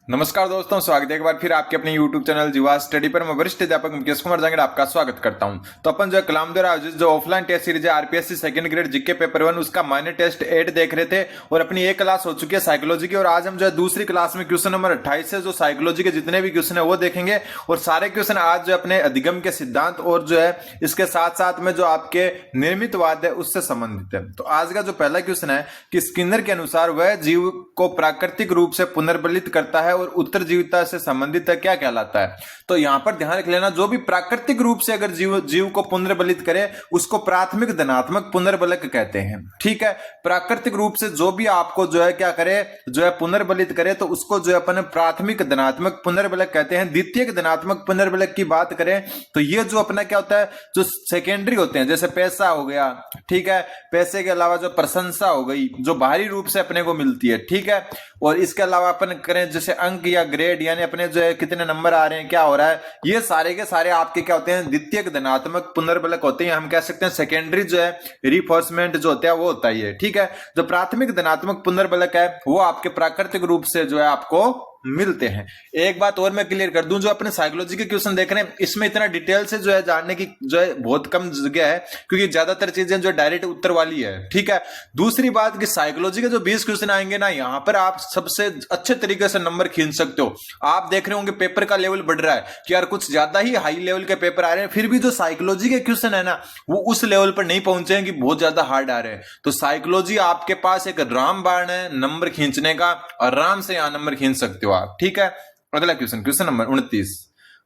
नमस्कार दोस्तों, स्वागत है एक बार फिर आपके अपने YouTube चैनल जीवा स्टडी पर। मैं वरिष्ठ अध्यापक मुकेश कुमार जांगड़ आपका स्वागत करता हूं। तो अपन जो कलाम द्वारा आयोजित जो ऑफलाइन टेस्ट सीरीज है RPSC second grade GK paper 1 उसका माइनर टेस्ट 8 देख रहे थे और अपनी एक क्लास हो चुकी है साइकोलॉजी की। और आज हम जो है दूसरी क्लास में क्वेश्चन नंबर 28 से जो साइकोलॉजी के जितने भी क्वेश्चन है वो देखेंगे। और सारे क्वेश्चन आज जो अपने अधिगम के सिद्धांत और जो है इसके साथ साथ में जो आपके निर्मितवाद है उससे संबंधित है। तो आज का जो पहला क्वेश्चन है कि स्किनर के अनुसार वह जीव को प्राकृतिक रूप से पुनर्बलित करता है और उत्तरजीविता से संबंधित है, क्या कहलाता है। तो यहां पर ध्यान रख लेना, जो भी प्राकृतिक रूप से अगर जीव को पुनर्बलित करे उसको प्राथमिक धनात्मक पुनर्बलक कहते हैं। ठीक है, प्राकृतिक रूप से जो भी आपको जो है क्या करे, जो है पुनर्बलित करे तो उसको जो है अपन प्राथमिक धनात्मक पुनर्बलक कहते हैं। द्वितीयक धनात्मक पुनर्बलक की बात करें तो ये जो अपना क्या होता है, जो सेकेंडरी होते हैं, जैसे पैसा हो गया, ठीक है, पैसे के अलावा जो प्रशंसा हो गई जो बाहरी रूप से अपने को मिलती है, ठीक है। और इसके अलावा अपन करें जैसे अंक या ग्रेड, यानी अपने जो है कितने नंबर आ रहे हैं, क्या हो रहा है, ये सारे के सारे आपके क्या होते हैं, द्वितीयक धनात्मक पुनर्बलक होते हैं। हम कह सकते हैं सेकेंडरी जो है रिफोर्समेंट जो होता है वो होता ही है। ठीक है, जो प्राथमिक धनात्मक पुनर्बलक है वो आपके प्राकृतिक रूप से जो है आपको मिलते हैं। एक बात और मैं क्लियर कर दूं, जो अपने साइकोलॉजी के क्वेश्चन देख रहे हैं इसमें इतना डिटेल से जो है जानने की जो है बहुत कम जगह है, क्योंकि ज्यादातर चीजें जो डायरेक्ट उत्तर वाली है। ठीक है, दूसरी बात कि साइकोलॉजी के जो 20 क्वेश्चन आएंगे ना, यहां पर आप सबसे अच्छे तरीके से नंबर खींच सकते हो। आप देख रहे होंगे पेपर का लेवल बढ़ रहा है कि यार कुछ ज्यादा ही हाई लेवल के पेपर आ रहे हैं, फिर भी जो साइकोलॉजी के क्वेश्चन है ना वो उस लेवल पर नहीं पहुंचे हैं कि बहुत ज्यादा हार्ड आ रहे हैं। तो साइकोलॉजी आपके पास एक रामबाण है नंबर खींचने का, आराम से यहां नंबर खींच सकते हो आप। ठीक है, अगला क्वेश्चन नंबर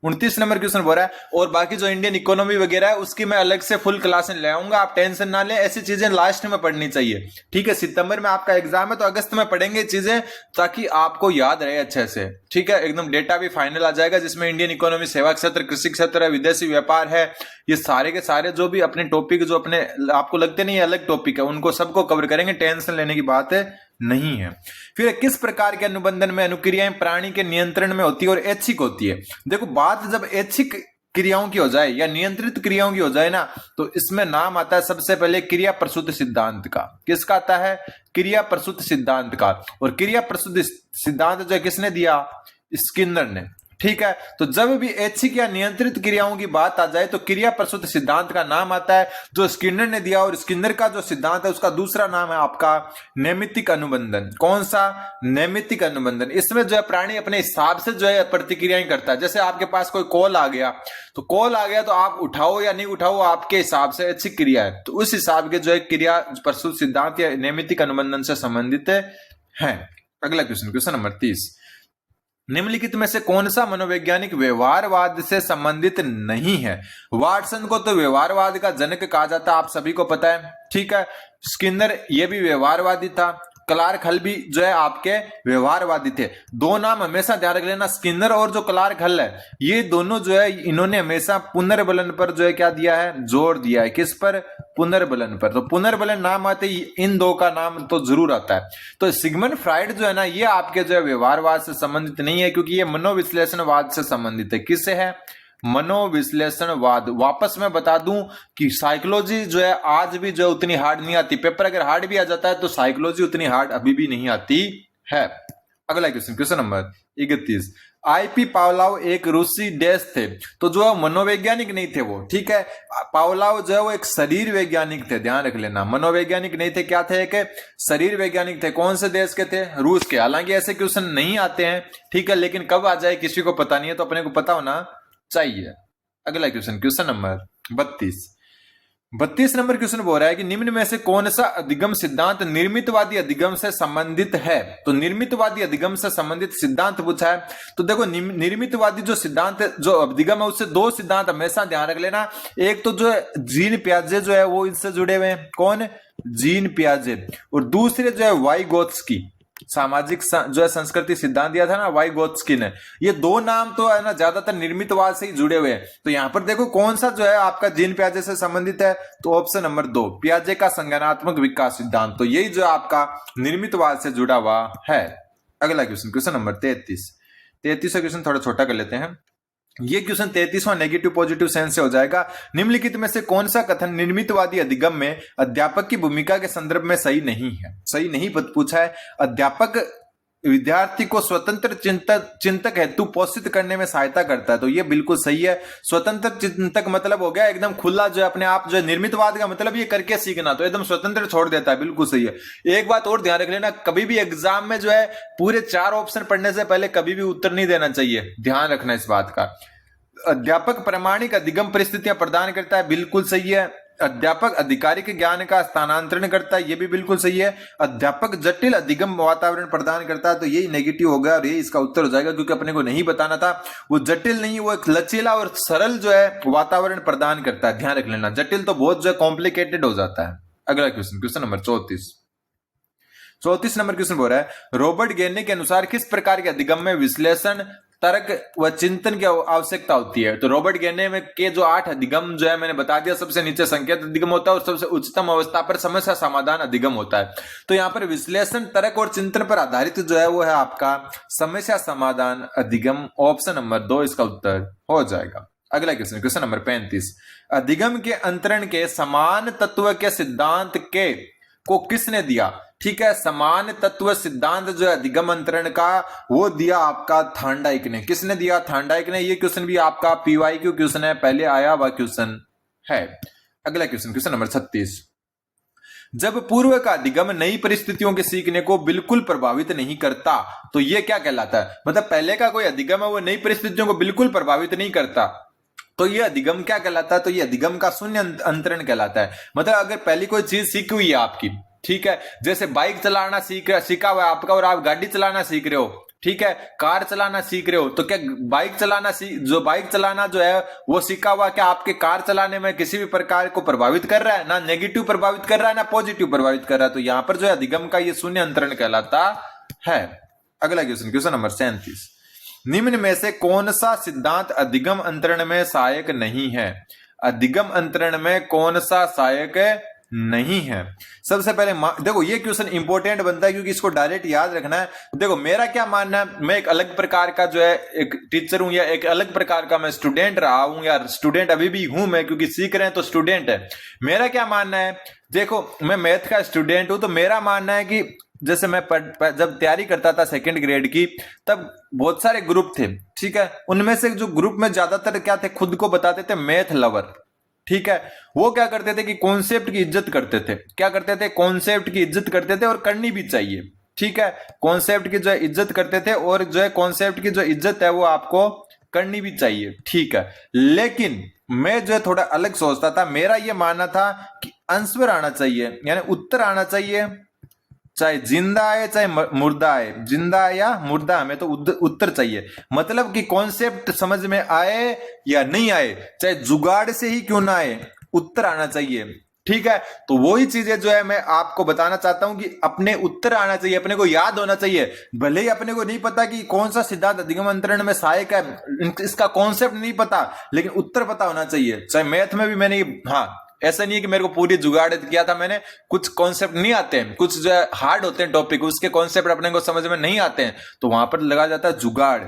29 नंबर क्वेश्चन बोल रहा है। और बाकी जो इंडियन इकोनॉमी वगैरह है उसकी मैं अलग से फुल क्लास ले आऊंगा, आप टेंशन ना ले, ऐसी चीजें लास्ट में पढ़नी चाहिए। ठीक है, सितंबर में आपका एग्जाम है तो अगस्त में पढ़ेंगे चीजें ताकि आपको याद रहे अच्छे से। ठीक है, एकदम डेटा भी फाइनल आ जाएगा जिसमें इंडियन इकोनॉमी, सेवा क्षेत्र, कृषि क्षेत्र है, विदेशी व्यापार है, ये सारे के सारे जो भी अपने टॉपिक जो अपने आपको लगते नहीं अलग टॉपिक है उनको सबको कवर करेंगे, टेंशन लेने की बात है नहीं है। फिर किस प्रकार के अनुबंधन में अनुक्रियाएं प्राणी के नियंत्रण में होती है और ऐच्छिक होती है। देखो, बात जब ऐच्छिक क्रियाओं की हो जाए या नियंत्रित क्रियाओं की हो जाए ना, तो इसमें नाम आता है सबसे पहले क्रिया प्रसूति सिद्धांत का। किसका आता है? क्रिया प्रसूति सिद्धांत का। और क्रिया प्रसूति सिद्धांत जो किसने दिया? स्किनर ने। ठीक है, तो जब भी ऐच्छिक या नियंत्रित क्रियाओं की बात आ जाए तो क्रिया प्रसूति सिद्धांत का नाम आता है जो स्किनर ने दिया। और स्किनर का जो सिद्धांत है उसका दूसरा नाम है आपका नैमित्तिक अनुबंधन। कौन सा? नैमित्तिक अनुबंधन। इसमें जो है प्राणी अपने हिसाब से जो है प्रतिक्रियाएं करता है। जैसे आपके पास कोई कॉल आ गया तो आप उठाओ या नहीं उठाओ आपके हिसाब से ऐच्छिक क्रिया है, तो उस हिसाब के जो है क्रिया प्रसूति सिद्धांत या नैमित्तिक अनुबंधन से संबंधित है। अगला क्वेश्चन नंबर 30, निम्नलिखित में से कौन सा मनोवैज्ञानिक व्यवहारवाद से संबंधित नहीं है। वाटसन को तो व्यवहारवाद का जनक कहा जाता है, आप सभी को पता है। ठीक है, स्किनर ये भी व्यवहारवादी था, क्लार्क हल भी जो है आपके व्यवहारवादी थे। दो नाम हमेशा ध्यान रख लेना, स्किनर और जो क्लार्क हल है, ये दोनों जो है इन्होंने हमेशा पुनर्बलन पर जो है क्या दिया है? जोर दिया है। किस पर? पुनर्बलन पर। तो पुनर्बलन नाम आते ही इन दो का नाम तो जरूर आता है। तो सिगमंड फ्राइड जो है ना, ये आपके जो है व्यवहारवाद से संबंधित नहीं है, क्योंकि ये मनोविश्लेषणवाद से संबंधित है। किससे है? मनोविश्लेषणवाद। वापस मैं बता दूं कि साइकोलॉजी जो है आज भी जो है उतनी हार्ड नहीं आती। पेपर अगर हार्ड भी आ जाता है तो साइकोलॉजी उतनी हार्ड अभी भी नहीं आती है। अगला क्वेश्चन नंबर 31, आईपी पावलाव एक रूसी डैश थे। तो जो मनोवैज्ञानिक नहीं थे वो। ठीक है, पावलाव जो है वो एक शरीर वैज्ञानिक थे, ध्यान रख लेना। मनोवैज्ञानिक नहीं थे, क्या थे? एक शरीर वैज्ञानिक थे। कौन से देश के थे? रूस के। हालांकि ऐसे क्वेश्चन नहीं आते हैं, ठीक है, लेकिन कब आ जाए किसी को पता नहीं है, तो अपने को पता होना चाहिए। अगला क्वेश्चन नंबर 32 नंबर क्वेश्चन बोल रहा है कि निम्न में से कौन सा अधिगम सिद्धांत निर्मितवादी अधिगम से संबंधित है। तो निर्मितवादी अधिगम से संबंधित सिद्धांत पूछा है। तो देखो, निर्मितवादी जो सिद्धांत जो अधिगम है उससे दो सिद्धांत हमेशा ध्यान रख लेना। एक तो जो है जीन पियाजे जो है वो इससे जुड़े हुए हैं। कौन? जीन पियाजे। और दूसरे जो है वाइगोत्स्की, सामाजिक जो है संस्कृति सिद्धांत दिया था ना वाइगोत्स्की ने। ये दो नाम तो है ना ज्यादातर निर्मितवाद से ही जुड़े हुए हैं। तो यहां पर देखो कौन सा जो है आपका जीन पियाजे से संबंधित है, तो ऑप्शन नंबर 2 पियाजे का संज्ञानात्मक विकास सिद्धांत। तो यही जो आपका निर्मितवाद से जुड़ा हुआ है। अगला क्वेश्चन नंबर 33 क्वेश्चन थोड़ा छोटा कर लेते हैं। ये क्वेश्चन 33वां नेगेटिव पॉजिटिव सेंस से हो जाएगा। निम्नलिखित में से कौन सा कथन निर्मितवादी अधिगम में अध्यापक की भूमिका के संदर्भ में सही नहीं है? सही नहीं पूछा है। अध्यापक विद्यार्थी को स्वतंत्र चिंतक हेतु पोषित करने में सहायता करता है। तो ये बिल्कुल सही है। स्वतंत्र चिंतक मतलब हो गया एकदम खुला, जो है अपने आप, जो है निर्मितवाद का मतलब ये करके सीखना, तो एकदम स्वतंत्र छोड़ देता है, बिल्कुल सही है। एक बात और ध्यान रख लेना, कभी भी एग्जाम में जो है पूरे 4 ऑप्शन पढ़ने से पहले कभी भी उत्तर नहीं देना चाहिए, ध्यान रखना इस बात का। अध्यापक प्रामाणिक अधिगम परिस्थितियां प्रदान करता है, बिल्कुल सही है। अध्यापक आधिकारिक ज्ञान का स्थानांतरण करता है, ये भी बिल्कुल सही है। अध्यापक जटिल अधिगम वातावरण प्रदान करता है, तो यही नेगेटिव होगा और यही इसका उत्तर हो जाएगा, क्योंकि अपने को नहीं बताना था। वो जटिल नहीं, वो एक लचीला और सरल जो है वातावरण प्रदान करता है, ध्यान रख लेना। जटिल तो बहुत जो है कॉम्प्लिकेटेड हो जाता है। अगला question, question number 34 number question बोल रहा है, रॉबर्ट गेने के अनुसार किस प्रकार के अधिगम में विश्लेषण, तर्क व चिंतन की आवश्यकता होती है। तो रॉबर्ट गेने में के जो 8 अधिगम जो है मैंने बता दिया, सबसे नीचे संकेत अधिगम होता है और सबसे उच्चतम अवस्था पर समस्या समाधान अधिगम होता है। तो यहाँ पर विश्लेषण, तर्क और चिंतन पर आधारित जो है वो है आपका समस्या समाधान अधिगम, ऑप्शन नंबर 2 इसका उत्तर हो जाएगा। अगला क्वेश्चन, क्वेश्चन नंबर 35, अधिगम के अंतरण के समान तत्व के सिद्धांत के को किसने दिया। ठीक है, समान तत्व सिद्धांत जो है अधिगम अंतरण का, वो दिया आपका थांडाइक ने। किसने दिया? थांडाइक ने। ये क्वेश्चन भी आपका पीवाईक्यू क्वेश्चन है, पहले आया हुआ क्वेश्चन है। अगला क्वेश्चन, क्वेश्चन नंबर 36, जब पूर्व का अधिगम नई परिस्थितियों के सीखने को बिल्कुल प्रभावित नहीं करता, तो ये क्या कहलाता है? मतलब पहले का कोई अधिगम है वो नई परिस्थितियों को बिल्कुल प्रभावित नहीं करता, तो ये अधिगम क्या कहलाता है? तो ये अधिगम का शून्य अंतरण कहलाता है। मतलब अगर पहली कोई चीज सीखी हुई है आपकी, ठीक है, जैसे बाइक चलाना सीखा हुआ है आपका और आप गाड़ी चलाना सीख रहे हो, ठीक है, कार चलाना सीख रहे हो, तो क्या बाइक चलाना जो है वो सीखा हुआ क्या आपके कार चलाने में किसी भी प्रकार को प्रभावित कर रहा है? ना नेगेटिव प्रभावित कर रहा है ना पॉजिटिव प्रभावित कर रहा है। तो यहां पर जो है अधिगम का ये शून्य अंतरण कहलाता है। अगला क्वेश्चन, क्वेश्चन नंबर 37, निम्न में से कौन सा सिद्धांत अधिगम अंतरण में सहायक नहीं है? अधिगम अंतरण में कौन सा सहायक नहीं है? सबसे पहले देखो ये क्वेश्चन इंपॉर्टेंट बनता है क्योंकि इसको डायरेक्ट याद रखना है। देखो मेरा क्या मानना है, मैं एक अलग प्रकार का जो है एक टीचर हूं या एक अलग प्रकार का मैं स्टूडेंट रहा हूं या स्टूडेंट अभी भी हूं मैं, क्योंकि सीख रहे हैं तो स्टूडेंट है। मेरा क्या मानना है, देखो मैं मैथ का स्टूडेंट हूं, तो मेरा मानना है कि जैसे मैं जब तैयारी करता था 2nd ग्रेड की, तब बहुत सारे ग्रुप थे, ठीक है, उनमें से जो ग्रुप में ज्यादातर क्या थे, खुद को बताते थे मैथ लवर, ठीक है, वो क्या करते थे कि कॉन्सेप्ट की इज्जत करते थे। क्या करते थे? कॉन्सेप्ट की इज्जत करते थे और करनी भी चाहिए, ठीक है, कॉन्सेप्ट की जो है इज्जत करते थे और जो है कॉन्सेप्ट की जो इज्जत है वो आपको करनी भी चाहिए, ठीक है। लेकिन मैं जो है थोड़ा अलग सोचता था, मेरा ये मानना था कि आंसर आना चाहिए, यानी उत्तर आना चाहिए, चाहे जिंदा आए चाहे मुर्दा आए, जिंदा आए या मुर्दा, हमें तो उत्तर चाहिए। मतलब कि कॉन्सेप्ट समझ में आए या नहीं आए, चाहे जुगाड़ से ही क्यों ना आए, उत्तर आना चाहिए, ठीक है। तो वही चीजें जो है मैं आपको बताना चाहता हूं कि अपने उत्तर आना चाहिए, अपने को याद होना चाहिए। भले ही अपने को नहीं पता कि कौन सा सिद्धांत अधिगम अंतरण में सहायक है, इसका कॉन्सेप्ट नहीं पता, लेकिन उत्तर पता होना चाहिए। चाहे मैथ में भी मैंने, हाँ ऐसा नहीं है कि मेरे को पूरी जुगाड़ किया था मैंने, कुछ कॉन्सेप्ट नहीं आते हैं, कुछ जो है हार्ड होते हैं टॉपिक, उसके कॉन्सेप्ट अपने को समझ में नहीं आते हैं, तो वहां पर लगा जाता है जुगाड़,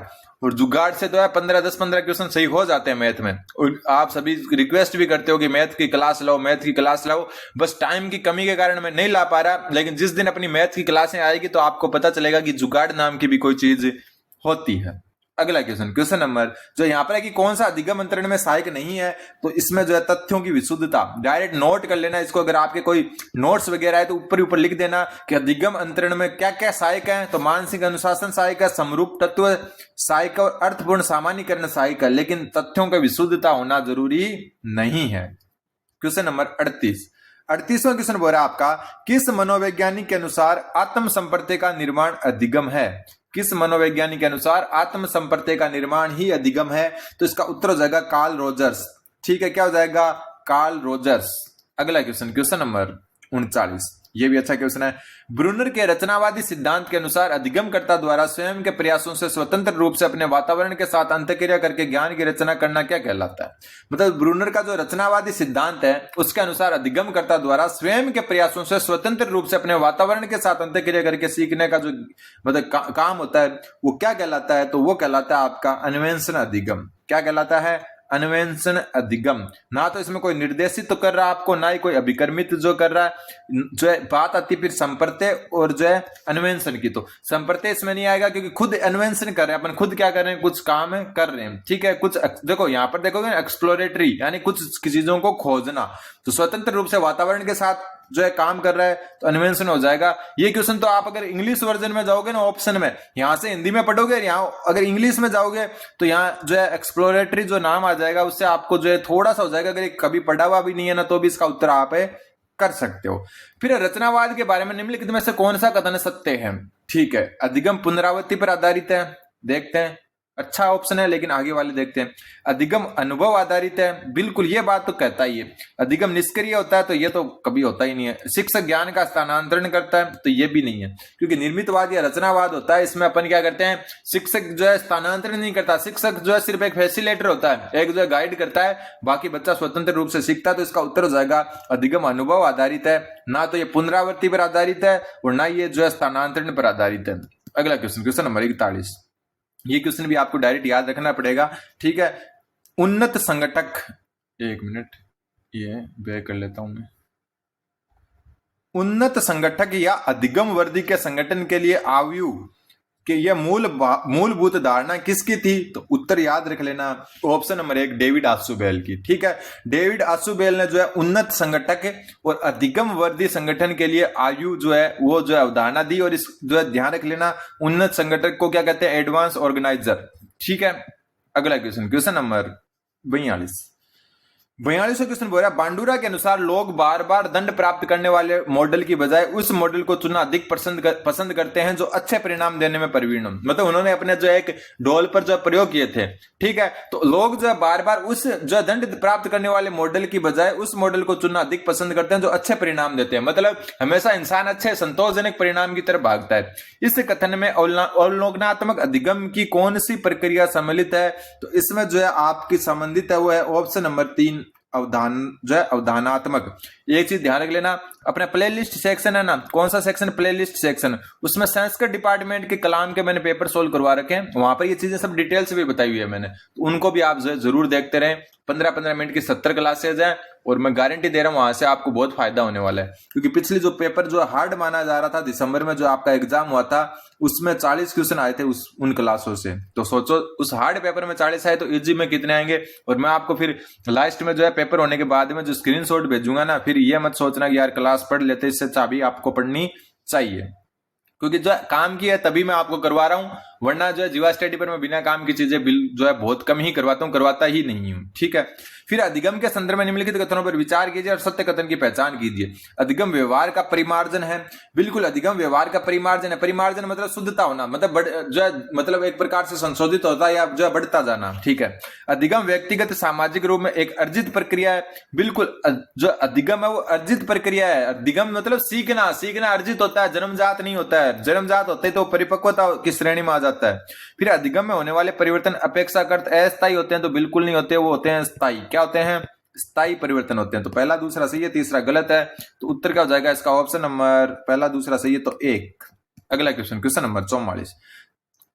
और जुगाड़ से तो है 10-15 क्वेश्चन सही हो जाते हैं मैथ में। और आप सभी रिक्वेस्ट भी करते हो कि मैथ की क्लास लाओ, मैथ की क्लास लाओ, बस टाइम की कमी के कारण मैं नहीं ला पा रहा, लेकिन जिस दिन अपनी मैथ की क्लासें आएगी तो आपको पता चलेगा कि जुगाड़ नाम की भी कोई चीज होती है। अगला क्वेश्चन, क्वेश्चन नंबर जो यहाँ पर है कि कौन सा अधिगम अंतरण में सहायक नहीं है, तो इसमें जो है तथ्यों की विशुद्धता, डायरेक्ट नोट कर लेना इसको। अगर आपके कोई नोट्स वगैरह है तो ऊपर ऊपर लिख देना कि अधिगम अंतरण में क्या क्या सहायक है। तो मानसिक अनुशासन सहायक है, समरूप तत्व सहायक और अर्थपूर्ण सामान्यीकरण सहायक है, लेकिन तथ्यों की विशुद्धता होना जरूरी नहीं है। क्वेश्चन नंबर 38वां क्वेश्चन बोल रहा है आपका, किस मनोवैज्ञानिक के अनुसार आत्म संपर्क का निर्माण अधिगम है? किस मनोवैज्ञानिक के अनुसार आत्म संपर्क का निर्माण ही अधिगम है? तो इसका उत्तर हो जाएगा कार्ल रोजर्स, ठीक है, क्या हो जाएगा? Carl Rogers. अगला क्वेश्चन, क्वेश्चन नंबर 39, ये भी अच्छा क्वेश्चन है। ब्रूनर के रचनावादी सिद्धांत के अनुसार अधिगमकर्ता द्वारा स्वयं के प्रयासों से स्वतंत्र रूप से अपने वातावरण के साथ अंतःक्रिया करके ज्ञान की रचना करना क्या कहलाता है? मतलब ब्रूनर का जो रचनावादी सिद्धांत है उसके अनुसार अधिगमकर्ता द्वारा स्वयं के प्रयासों से स्वतंत्र रूप से अपने वातावरण के साथ अंतःक्रिया करके सीखने का जो मतलब काम होता है वो क्या कहलाता है? तो वो कहलाता है आपका अन्वेषण अधिगम। क्या कहलाता है? अन्वेषण अधिगम। ना तो इसमें कोई निर्देशित तो कर रहा है आपको, ना ही कोई अभिकर्मित जो कर रहा है। जो है बात आती है फिर संप्रत्यय और जो है अन्वेषण की, तो संप्रत्यय इसमें नहीं आएगा क्योंकि खुद अन्वेषण कर रहे हैं अपन, खुद क्या कर रहे हैं, कुछ काम है कर रहे हैं, ठीक है। कुछ देखो यहाँ पर देखोगे एक्सप्लोरेटरी यानी कुछ चीजों को खोजना, तो स्वतंत्र रूप से वातावरण के साथ जो है काम कर रहा है तो अन्वेषण हो जाएगा। ये क्वेश्चन तो आप अगर इंग्लिश वर्जन में जाओगे ना ऑप्शन में, यहां से हिंदी में पढ़ोगे, यहाँ अगर इंग्लिश में जाओगे तो यहाँ जो है एक्सप्लोरेटरी जो नाम आ जाएगा, उससे आपको जो है थोड़ा सा हो जाएगा। अगर कभी पढ़ा हुआ भी नहीं है ना तो भी इसका उत्तर आप कर सकते हो। फिर रचनावाद के बारे में निम्नलिखित में से कौन सा कथन सत्य है? ठीक है, अधिगम पुनरावृत्ति पर आधारित है, देखते हैं, अच्छा ऑप्शन है, लेकिन आगे वाले देखते हैं। अधिगम अनुभव आधारित है, बिल्कुल ये बात तो कहता ही है। अधिगम निष्क्रिय होता है, तो ये तो कभी होता ही नहीं है। शिक्षक ज्ञान का स्थानांतरण करता है, तो ये भी नहीं है, क्योंकि निर्मितवाद या रचनावाद होता है, इसमें अपन क्या करते हैं, शिक्षक जो है स्थानांतरण नहीं करता, शिक्षक जो है सिर्फ एक फैसिलेटर होता है, एक जो है गाइड करता है, बाकी बच्चा स्वतंत्र रूप से सीखता है। तो इसका उत्तर हो जाएगा अधिगम अनुभव आधारित है, ना तो ये पुनरावृत्ति पर आधारित है और ना ये जो है स्थानांतरण पर आधारित है। अगला क्वेश्चन, क्वेश्चन नंबर 41, ये क्वेश्चन भी आपको डायरेक्ट याद रखना पड़ेगा, ठीक है। उन्नत संगठक, एक मिनट ये बैक कर लेता हूं मैं। उन्नत संगठक या अधिगम वर्दी के संगठन के लिए आयु कि यह मूलभूत धारणा किसकी थी? तो उत्तर याद रख लेना, ऑप्शन नंबर 1 डेविड आसुबेल की, ठीक है। डेविड आसुबेल ने जो है उन्नत संगठक और अधिगम वर्दी संगठन के लिए आयु जो है वो जो है अवधारणा दी, और इस जो है ध्यान रख लेना, उन्नत संगठक को क्या कहते हैं? एडवांस ऑर्गेनाइजर, ठीक है। अगला क्वेश्चन, क्वेश्चन नंबर 42, 42वां क्वेश्चन बोल रहा है, बांडुरा के अनुसार लोग बार बार दंड प्राप्त करने वाले मॉडल की बजाय उस मॉडल को चुनना अधिक पसंद करते हैं जो अच्छे परिणाम देने में प्रवीण हो। मतलब उन्होंने अपने जो एक ढोल पर जो प्रयोग किए थे, ठीक है, तो लोग जो है बार बार उस जो दंड प्राप्त करने वाले मॉडल की बजाय उस मॉडल को चुनना अधिक पसंद करते हैं जो अच्छे परिणाम देते हैं। मतलब हमेशा इंसान अच्छे संतोषजनक परिणाम की तरफ भागता है। इस कथन में अवलोकनात्मक अधिगम की कौन सी प्रक्रिया सम्मिलित है? तो इसमें जो है आपकी संबंधित है वो है ऑप्शन नंबर 3 अवधान जो है अवधानात्मक। एक चीज ध्यान रख लेना, अपना प्लेलिस्ट सेक्शन है ना, कौन सा सेक्शन? प्लेलिस्ट सेक्शन, उसमें संस्कृत डिपार्टमेंट के कलाम के मैंने पेपर सोल्व करवा रखे हैं, वहां पर ये चीजें सब डिटेल से भी बताई हुई है मैंने, तो उनको भी आप जरूर देखते रहें। 15-15 मिनट की 70 क्लासेज है और मैं गारंटी दे रहा हूं वहां से आपको बहुत फायदा होने वाला है। क्योंकि पिछली जो पेपर जो हार्ड माना जा रहा था दिसंबर में जो आपका एग्जाम हुआ था, उसमें 40 क्वेश्चन आए थे उन क्लासों से, तो सोचो उस हार्ड पेपर में 40 आए तो इजी में कितने आएंगे। और मैं आपको फिर लास्ट में जो है पेपर होने के बाद में जो स्क्रीनशॉट भेजूंगा ना, फिर ये मत सोचना कि यार क्लास पढ़ लेते, इससे चाबी आपको पढ़नी चाहिए, क्योंकि जो काम की है तभी मैं आपको करवा रहा हूं, वरना जो है जीवा स्टडी पर मैं बिना काम की चीजें जो है बहुत कम ही करवाता हूं, करवाता ही नहीं हूं, ठीक है। फिर अधिगम के संदर्भ में निम्नलिखित कथनों पर विचार कीजिए और सत्य कथन की पहचान कीजिए। अधिगम व्यवहार का परिमार्जन है, बिल्कुल अधिगम व्यवहार का परिमार्जन है। परिमार्जन मतलब शुद्धता होना, मतलब जो है मतलब एक प्रकार से संशोधित होता है या जो है बढ़ता जाना, ठीक है। अधिगम व्यक्तिगत सामाजिक रूप में एक अर्जित प्रक्रिया है, बिल्कुल जो अधिगम है वो अर्जित प्रक्रिया है। अधिगम मतलब सीखना, सीखना अर्जित होता है, जन्मजात नहीं होता है। जन्मजात होते ही तो परिपक्वता की श्रेणी में आ जाता है। फिर अधिगम में होने वाले परिवर्तन अपेक्षाकृत अस्थायी होते हैं, तो बिल्कुल नहीं होते, वो होते हैं स्थायी। क्या होते हैं? स्थायी परिवर्तन होते हैं। तो पहला दूसरा सही है, तीसरा गलत है, तो उत्तर क्या हो जाएगा इसका? ऑप्शन नंबर पहला दूसरा सही है, तो 1। अगला क्वेश्चन, क्वेश्चन नंबर 44,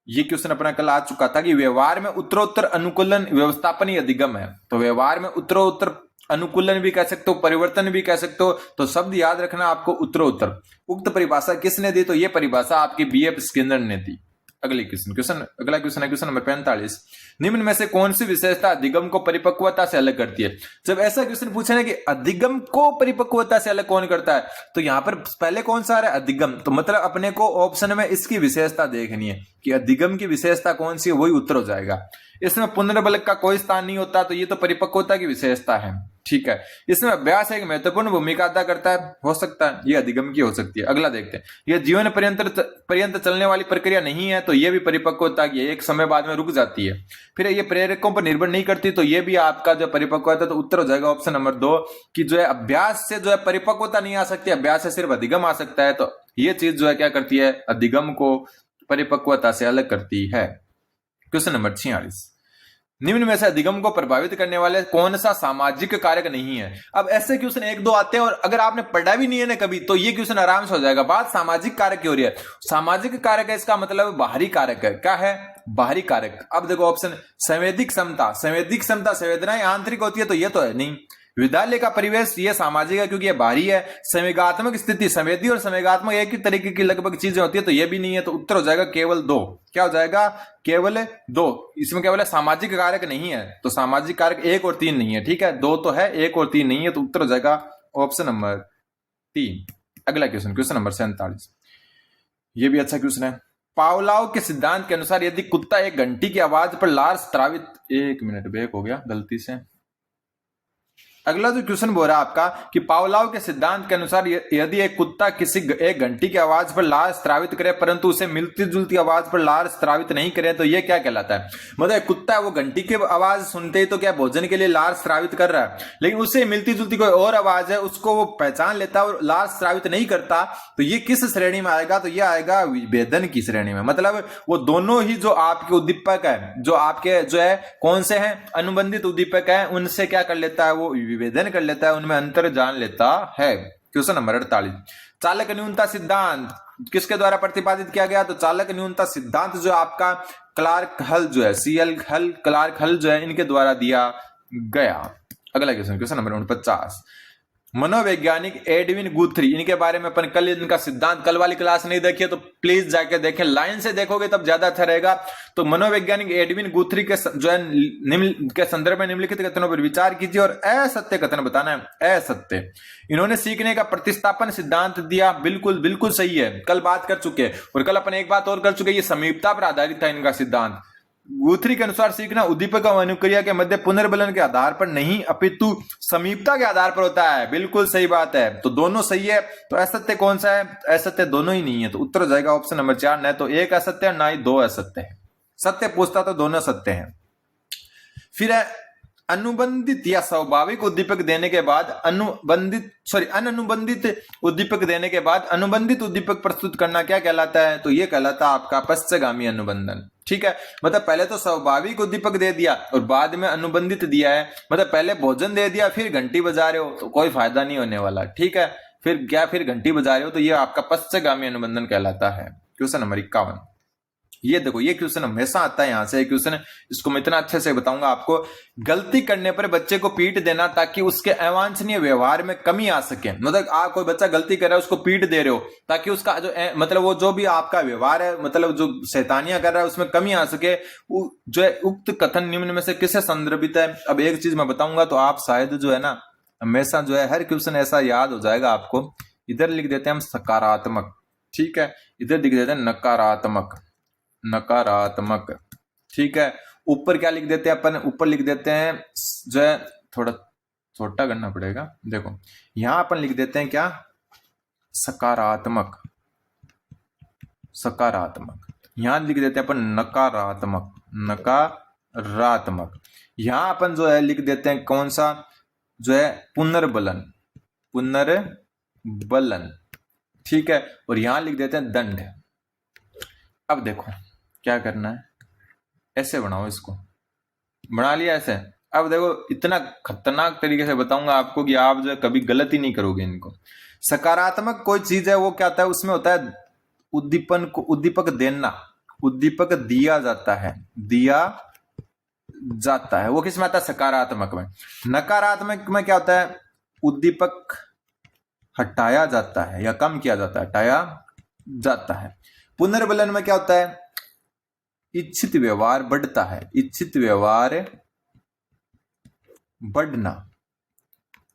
ये क्वेश्चन अपना कल आ चुका था कि व्यवहार में उत्तरोत्तर अनुकूलन व्यवस्थापन ही अधिगम है। तो व्यवहार में उत्तरोत्तर अनुकूलन भी कह सकते हो, परिवर्तन भी कह सकते हो, तो शब्द याद रखना आपको उत्तरोत्तर। उक्त परिभाषा किसने दी? तो ये परिभाषा आपकी बीएफ स्किनर ने दी। अगले अगला क्वेश्चन है क्वेश्चन नंबर 45, निम्न में से कौन सी विशेषता अधिगम को परिपक्वता से अलग करती है? जब ऐसा क्वेश्चन पूछे ना कि अधिगम को परिपक्वता से अलग कौन करता है, तो यहां पर पहले कौन सा आ रहा है? अधिगम। तो मतलब अपने को ऑप्शन में इसकी विशेषता देखनी है कि अधिगम की विशेषता कौन सी है, वही उत्तर हो जाएगा। इसमें पुनर्बल का कोई स्थान नहीं होता, तो ये तो परिपक्वता की विशेषता है, ठीक है। इसमें अभ्यास एक महत्वपूर्ण भूमिका अदा करता है, हो सकता है ये अधिगम की हो सकती है। अगला देखते हैं, यह जीवन पर्यंत चलने वाली प्रक्रिया नहीं है, तो यह भी परिपक्वता की है, एक समय बाद में रुक जाती है। फिर ये प्रेरकों पर निर्भर नहीं करती, तो यह भी आपका जो परिपक्वता है, तो उत्तर हो जाएगा ऑप्शन नंबर 2 कि जो है अभ्यास से जो है परिपक्वता नहीं आ सकती, अभ्यास से सिर्फ अधिगम आ सकता है। तो ये चीज जो है क्या करती है? अधिगम को परिपक्वता से अलग करती है। क्वेश्चन नंबर 46, निम्न में से अधिगम को प्रभावित करने वाले कौन सा सामाजिक कारक नहीं है? अब ऐसे क्वेश्चन 1-2 आते हैं और अगर आपने पढ़ा भी नहीं है ना कभी, तो ये क्वेश्चन आराम से हो जाएगा। बात सामाजिक कारक की हो रही है, सामाजिक कारक है, इसका मतलब बाहरी कारक है। क्या है? बाहरी कारक। अब देखो ऑप्शन संवेदिक क्षमता, संवेदिक क्षमता संवेदनाएं आंतरिक होती है तो ये तो है नहीं। विद्यालय का परिवेश ये सामाजिक है क्योंकि ये बाहरी है। संवेगात्मक स्थिति, संवेदी और संवेगात्मक एक ही तरीके की लगभग चीजें होती है तो ये भी नहीं है। तो उत्तर हो जाएगा केवल 2। क्या हो जाएगा? केवल 2। इसमें केवल सामाजिक कारक नहीं है तो सामाजिक कारक 1 और 3 नहीं है। ठीक है, 2 तो है, 1 और 3 नहीं है, तो उत्तर हो जाएगा ऑप्शन नंबर 3। अगला क्वेश्चन, क्वेश्चन नंबर 47। ये भी अच्छा क्वेश्चन है। पावलोव के सिद्धांत के अनुसार यदि कुत्ता एक घंटी की आवाज पर लार स्रावित, 1 मिनट ब्रेक हो गया गलती से। अगला जो क्वेश्चन बोल रहा है आपका कि पावलोव के सिद्धांत के अनुसार यदि एक कुत्ता किसी एक घंटी की आवाज पर लार स्रावित करे परंतु उसे मिलती जुलती आवाज पर लार स्रावित नहीं करे तो यह क्या कहलाता है? मतलब एक कुत्ता है वो घंटी की आवाज सुनते ही तो क्या भोजन के लिए लार स्रावित कर रहा है, लेकिन उससे मिलती जुलती कोई और आवाज है उसको वो पहचान लेता है और लार स्रावित नहीं करता, तो ये किस श्रेणी में आएगा? तो ये आएगा विभेदन की श्रेणी में। मतलब वो दोनों ही जो आपके उद्दीपक है, जो आपके जो है कौन से हैं अनुबंधित उद्दीपक है, उनसे क्या कर लेता है? वो विभेदन कर लेता है, उनमें अंतर जान लेता है। Question number 48। चालक न्यूनता सिद्धांत किसके द्वारा प्रतिपादित किया गया? तो चालक न्यूनता सिद्धांत जो आपका क्लार्क हल जो है, CL हल, क्लार्क हल जो है, इनके द्वारा दिया गया। अगला क्वेश्चन, क्वेश्चन नंबर 49। मनोवैज्ञानिक एडविन गुथरी, इनके बारे में अपन कल इनका सिद्धांत, कल वाली क्लास नहीं देखी है तो प्लीज जाके देखें, लाइन से देखोगे तब ज्यादा अच्छा रहेगा। तो मनोवैज्ञानिक एडविन गुथरी के जो है निम्न के संदर्भ में निम्नलिखित कथनों पर विचार कीजिए और असत्य कथन बताना है। असत्य, इन्होंने सीखने का प्रतिस्थापन सिद्धांत दिया, बिल्कुल बिल्कुल सही है, कल बात कर चुके। और कल अपन एक बात और कर चुके, ये समीपता पर आधारित था इनका सिद्धांत। गुथरी के अनुसार सीखना उद्दीपक और अनुक्रिया के मध्य पुनर्बलन के आधार पर नहीं अपितु समीपता के आधार पर होता है। बिल्कुल सही बात है, तो दोनों सही है। तो असत्य कौन सा है? असत्य दोनों ही नहीं है, तो उत्तर हो जाएगा ऑप्शन नंबर 4। न तो एक असत्य है ना ही 2 असत्य है। सत्य पूछता तो दोनों सत्य है। फिर है अनुबंधित या स्वाभाविक उद्दीपक देने के बाद अनुबंधित उद्दीपक देने के बाद अनुबंधित उद्दीपक प्रस्तुत करना क्या कहलाता है? तो ये कहलाता है आपका पश्चगामी अनुबंधन। ठीक है, मतलब पहले तो स्वाभाविक उद्दीपक दे दिया और बाद में अनुबंधित दिया है, मतलब पहले भोजन दे दिया फिर घंटी बजा रहे हो तो कोई फायदा नहीं होने वाला। ठीक है, फिर घंटी बजा रहे हो तो ये आपका पश्चगामी अनुबंधन कहलाता है। Question number 51। ये देखो, ये क्वेश्चन हमेशा आता है यहां से क्वेश्चन, इसको मैं इतना अच्छे से बताऊंगा आपको। गलती करने पर बच्चे को पीट देना ताकि उसके अवांछनीय व्यवहार में कमी आ सके। मतलब आप कोई बच्चा गलती कर रहा है उसको पीट दे रहे हो ताकि उसका जो मतलब वो जो भी आपका व्यवहार है, मतलब जो शैतानियां कर रहा है उसमें कमी आ सके। जो है उक्त कथन निम्न में से किससे संदर्भित है? अब एक चीज मैं बताऊंगा तो आप शायद जो है ना हमेशा जो है हर क्वेश्चन ऐसा याद हो जाएगा आपको। इधर लिख देते हैं हम सकारात्मक, ठीक है, इधर लिख देते हैं नकारात्मक, नकारात्मक। ठीक है, ऊपर क्या लिख देते हैं अपन? ऊपर लिख देते हैं जो है, थोड़ा छोटा करना पड़ेगा। देखो यहां अपन लिख देते हैं क्या? सकारात्मक, सकारात्मक। यहां लिख देते हैं अपन नकारात्मक, नकारात्मक। यहां अपन जो है लिख देते हैं कौन सा? जो है पुनर्बलन, पुनर्बलन। ठीक है, और यहां लिख देते हैं दंड। अब देखो क्या करना है, ऐसे बनाओ, इसको बना लिया ऐसे। अब देखो इतना खतरनाक तरीके से बताऊंगा आपको कि आप जो है कभी गलत ही नहीं करोगे इनको। सकारात्मक कोई चीज है वो क्या होता है? उसमें होता है उद्दीपन को, उद्दीपक देना, उद्दीपक दिया जाता है, दिया जाता है। वो किस में आता है? सकारात्मक में। नकारात्मक में क्या होता है? उद्दीपक हटाया जाता है या कम किया जाता है, हटाया जाता है। पुनर्बलन में क्या होता है? इच्छित व्यवहार बढ़ता है, इच्छित व्यवहार बढ़ना।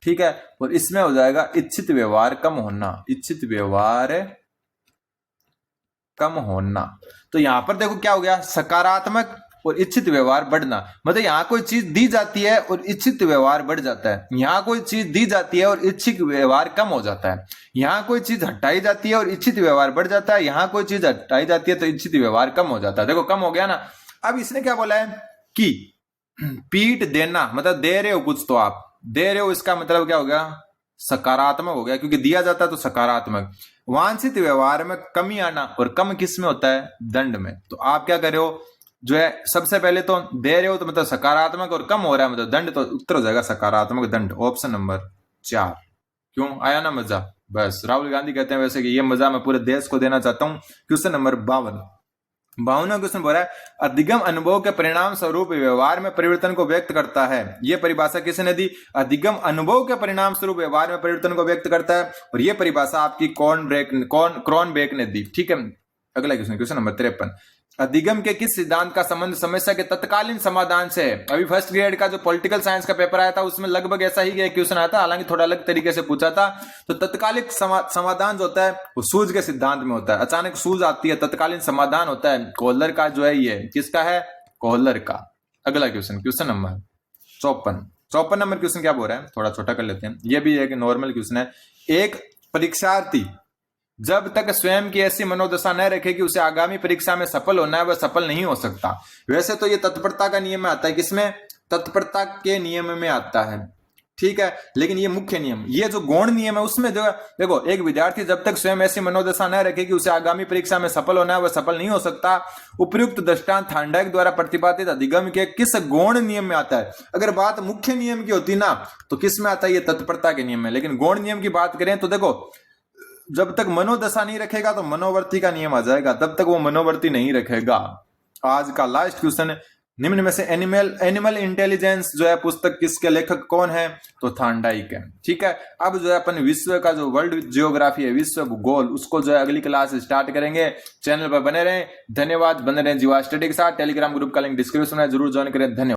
ठीक है, और इसमें हो जाएगा इच्छित व्यवहार कम होना, इच्छित व्यवहार कम होना। तो यहां पर देखो क्या हो गया? सकारात्मक और इच्छित व्यवहार बढ़ना। मतलब यहां कोई चीज दी जाती है और इच्छित व्यवहार बढ़ जाता है, यहां कोई चीज दी जाती है और इच्छित व्यवहार कम हो जाता है, यहां कोई चीज हटाई जाती है और इच्छित व्यवहार बढ़ जाता है, यहां कोई चीज हटाई जाती है तो इच्छित व्यवहार कम हो जाता है। देखो कम हो गया ना। अब इसने क्या बोला है कि पीट देना, मतलब दे रहे हो कुछ तो आप दे रहे हो, इसका मतलब क्या हो गया? सकारात्मक हो गया, क्योंकि दिया जाता है तो सकारात्मक। वांछित व्यवहार में कमी आना, और कम किस में होता है? दंड में। तो आप क्या कर रहे हो? जो है सबसे पहले तो दे रहे हो तो मतलब सकारात्मक, और कम हो रहा है मतलब दंड, तो उत्तर हो जाएगा सकारात्मक दंड, ऑप्शन नंबर 4। क्यों आया ना मजा? बस राहुल गांधी कहते हैं वैसे कि ये मजा मैं पूरे देश को देना चाहता हूं। Question number 52। 52 क्वेश्चन बोल रहा है अधिगम अनुभव के परिणाम स्वरूप व्यवहार में परिवर्तन को व्यक्त करता है। यह परिभाषा किसने दी? अधिगम अनुभव के परिणाम स्वरूप व्यवहार में परिवर्तन को व्यक्त करता है, और यह परिभाषा आपकी क्रॉनबेक ने दी। ठीक है, अगला क्वेश्चन, क्वेश्चन नंबर 53, अधिगम के किस सिद्धांत का संबंध समस्या के तत्कालीन समाधान से है? अभी फर्स्ट ग्रेड का जो पॉलिटिकल साइंस का पेपर आया था उसमें लगभग ऐसा ही क्वेश्चन आया था, हालांकि थोड़ा अलग तरीके से पूछा था। तो तत्कालिक समाधान जो होता है वो सूझ के सिद्धांत में होता है, अचानक सूझ आती है, तत्कालीन समाधान होता है कोहलर का, जो है ये किसका है? कोहलर का। अगला question, question number 54 number question क्या बोल रहा है, थोड़ा छोटा कर लेते हैं, ये भी एक नॉर्मल क्वेश्चन है। एक परीक्षार्थी जब तक स्वयं की ऐसी मनोदशा न रखे कि उसे आगामी परीक्षा में सफल होना है, वह सफल नहीं हो सकता। वैसे तो ये तत्परता का नियम में आता है, किसमें? तत्परता के नियम में आता है। ठीक है, लेकिन ये मुख्य नियम, ये जो गौण नियम है उसमें जो देखो, एक विद्यार्थी जब तक स्वयं ऐसी मनोदशा न रखे कि उसे आगामी परीक्षा में सफल होना है, वह सफल नहीं हो सकता। उपयुक्त दृष्टांत थांडाइक द्वारा प्रतिपादित अधिगम के किस गौण नियम में आता है? अगर बात मुख्य नियम की होती ना तो किस में आता है? ये तत्परता के नियम में। लेकिन गौण नियम की बात करें तो देखो, जब तक मनोदशा नहीं रखेगा तो मनोवर्ती का नियम आ जाएगा, तब तक वो मनोवर्ती नहीं रखेगा। आज का लास्ट क्वेश्चन, निम्न में से एनिमल इंटेलिजेंस जो है पुस्तक किसके लेखक कौन है? तो थांडाइक है। ठीक है, अब जो है अपन विश्व का जो वर्ल्ड जियोग्राफी है, विश्व भूगोल, उसको जो है अगली क्लास स्टार्ट करेंगे। चैनल पर बने रहें, धन्यवाद। बने रहें जीवा स्टडी के साथ। टेलीग्राम ग्रुप का लिंक डिस्क्रिप्शन में जरूर ज्वाइन करें। धन्यवाद।